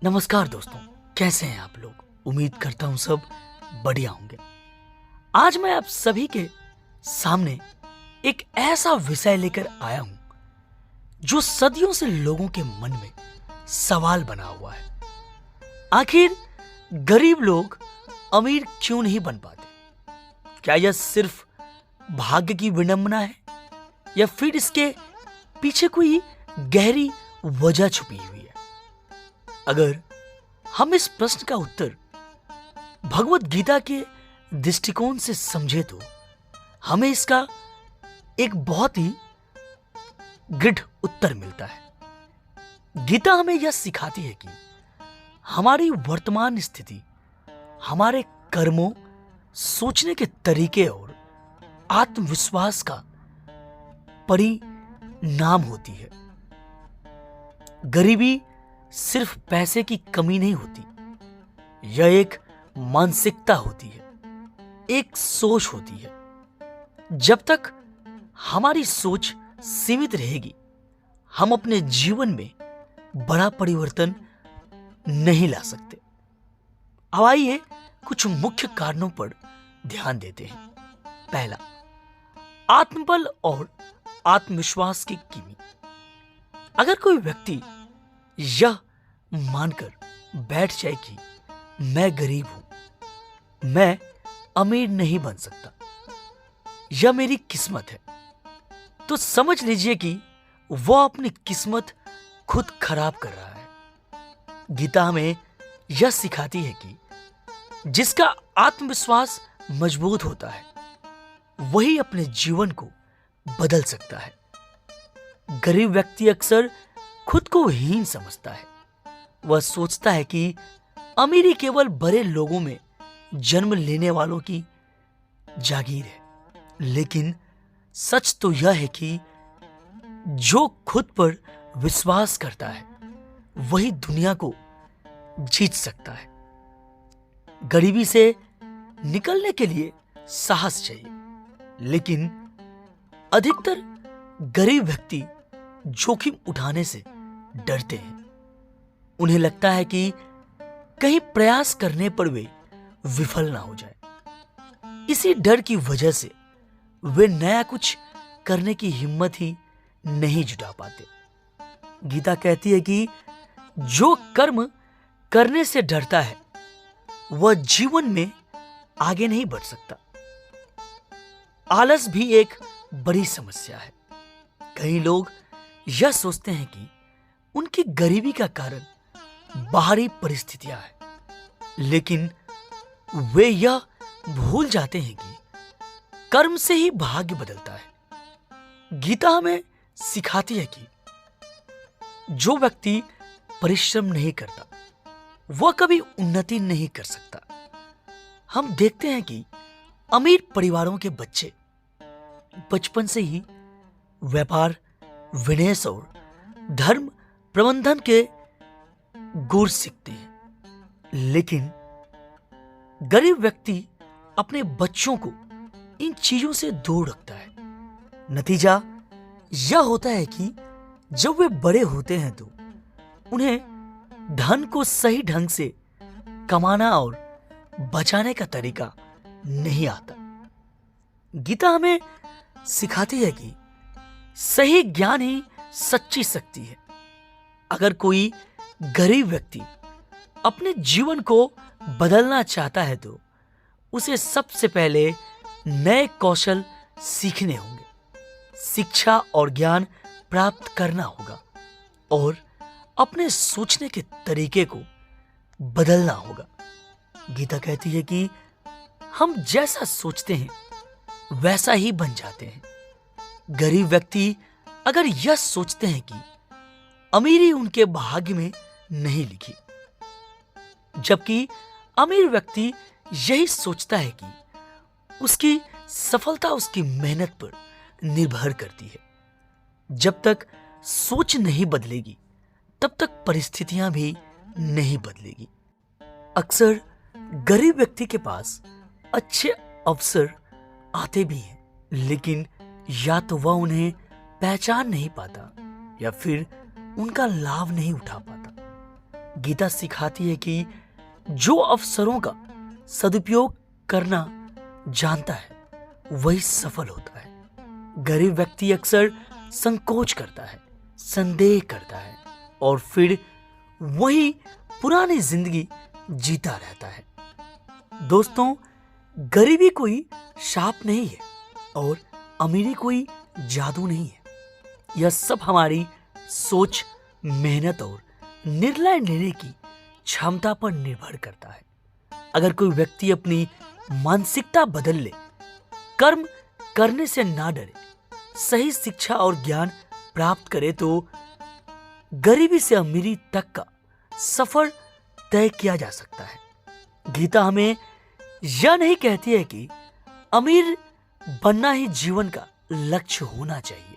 नमस्कार दोस्तों, कैसे हैं आप लोग। उम्मीद करता हूं सब बढ़िया होंगे। आज मैं आप सभी के सामने एक ऐसा विषय लेकर आया हूं जो सदियों से लोगों के मन में सवाल बना हुआ है। आखिर गरीब लोग अमीर क्यों नहीं बन पाते? क्या यह सिर्फ भाग्य की विडंबना है या फिर इसके पीछे कोई गहरी वजह छुपी हुई है? अगर हम इस प्रश्न का उत्तर भगवत गीता के दृष्टिकोण से समझे तो हमें इसका एक बहुत ही दृढ़ उत्तर मिलता है। गीता हमें यह सिखाती है कि हमारी वर्तमान स्थिति हमारे कर्मों, सोचने के तरीके और आत्मविश्वास का परिणाम होती है। गरीबी सिर्फ पैसे की कमी नहीं होती, यह एक मानसिकता होती है, एक सोच होती है। जब तक हमारी सोच सीमित रहेगी, हम अपने जीवन में बड़ा परिवर्तन नहीं ला सकते। अब आइए कुछ मुख्य कारणों पर ध्यान देते हैं। पहला, आत्मबल और आत्मविश्वास की कमी। अगर कोई व्यक्ति यह मानकर बैठ जाए कि मैं गरीब हूं, मैं अमीर नहीं बन सकता, यह मेरी किस्मत है, तो समझ लीजिए कि वह अपनी किस्मत खुद खराब कर रहा है। गीता हमें यह सिखाती है कि जिसका आत्मविश्वास मजबूत होता है वही अपने जीवन को बदल सकता है। गरीब व्यक्ति अक्सर खुद को हीन समझता है। वह सोचता है कि अमीरी केवल बड़े लोगों में जन्म लेने वालों की जागीर है, लेकिन सच तो यह है कि जो खुद पर विश्वास करता है वही दुनिया को जीत सकता है। गरीबी से निकलने के लिए साहस चाहिए, लेकिन अधिकतर गरीब व्यक्ति जोखिम उठाने से डरते हैं। उन्हें लगता है कि कहीं प्रयास करने पर वे विफल ना हो जाए। इसी डर की वजह से वे नया कुछ करने की हिम्मत ही नहीं जुटा पाते। गीता कहती है कि जो कर्म करने से डरता है वह जीवन में आगे नहीं बढ़ सकता। आलस भी एक बड़ी समस्या है। कई लोग यह सोचते हैं कि उनकी गरीबी का कारण बाहरी परिस्थितियां हैं, लेकिन वे यह भूल जाते हैं कि कर्म से ही भाग्य बदलता है। गीता हमें सिखाती है कि जो व्यक्ति परिश्रम नहीं करता वह कभी उन्नति नहीं कर सकता। हम देखते हैं कि अमीर परिवारों के बच्चे बचपन से ही व्यापार, विनय और धर्म प्रबंधन के गुर सीखते हैं, लेकिन गरीब व्यक्ति अपने बच्चों को इन चीजों से दूर रखता है। नतीजा यह होता है कि जब वे बड़े होते हैं तो उन्हें धन को सही ढंग से कमाना और बचाने का तरीका नहीं आता। गीता हमें सिखाती है कि सही ज्ञान ही सच्ची शक्ति है। अगर कोई गरीब व्यक्ति अपने जीवन को बदलना चाहता है तो उसे सबसे पहले नए कौशल सीखने होंगे, शिक्षा और ज्ञान प्राप्त करना होगा और अपने सोचने के तरीके को बदलना होगा। गीता कहती है कि हम जैसा सोचते हैं वैसा ही बन जाते हैं। गरीब व्यक्ति अगर यह सोचते हैं कि अमीरी उनके भाग्य में नहीं लिखी, जबकि अमीर व्यक्ति यही सोचता है कि उसकी सफलता उसकी मेहनत पर निर्भर करती है। जब तक सोच नहीं बदलेगी तब तक परिस्थितियां भी नहीं बदलेगी। अक्सर गरीब व्यक्ति के पास अच्छे अवसर आते भी हैं, लेकिन या तो वह उन्हें पहचान नहीं पाता या फिर उनका लाभ नहीं उठा पाता। गीता सिखाती है कि जो अवसरों का सदुपयोग करना जानता है वही सफल होता है। गरीब व्यक्ति अक्सर संकोच करता है, संदेह करता है और फिर वही पुरानी जिंदगी जीता रहता है। दोस्तों, गरीबी कोई शाप नहीं है और अमीरी कोई जादू नहीं है। यह सब हमारी सोच, मेहनत और निर्णय लेने की क्षमता पर निर्भर करता है। अगर कोई व्यक्ति अपनी मानसिकता बदल ले, कर्म करने से ना डरे, सही शिक्षा और ज्ञान प्राप्त करे तो गरीबी से अमीरी तक का सफर तय किया जा सकता है। गीता हमें यह नहीं कहती है कि अमीर बनना ही जीवन का लक्ष्य होना चाहिए,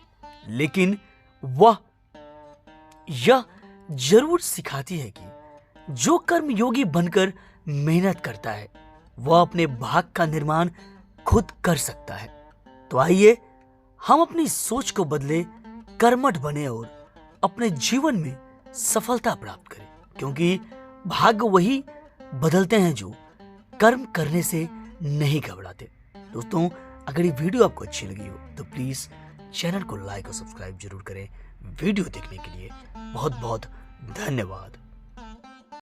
लेकिन वह यह जरूर सिखाती है कि जो कर्मयोगी बनकर मेहनत करता है वह अपने भाग्य का निर्माण खुद कर सकता है। तो आइए हम अपनी सोच को बदले, कर्मठ बने और अपने जीवन में सफलता प्राप्त करें, क्योंकि भाग्य वही बदलते हैं जो कर्म करने से नहीं घबराते। दोस्तों, अगर ये वीडियो आपको अच्छी लगी हो तो प्लीज चैनल को लाइक और सब्सक्राइब जरूर करें। वीडियो देखने के लिए बहुत बहुत धन्यवाद।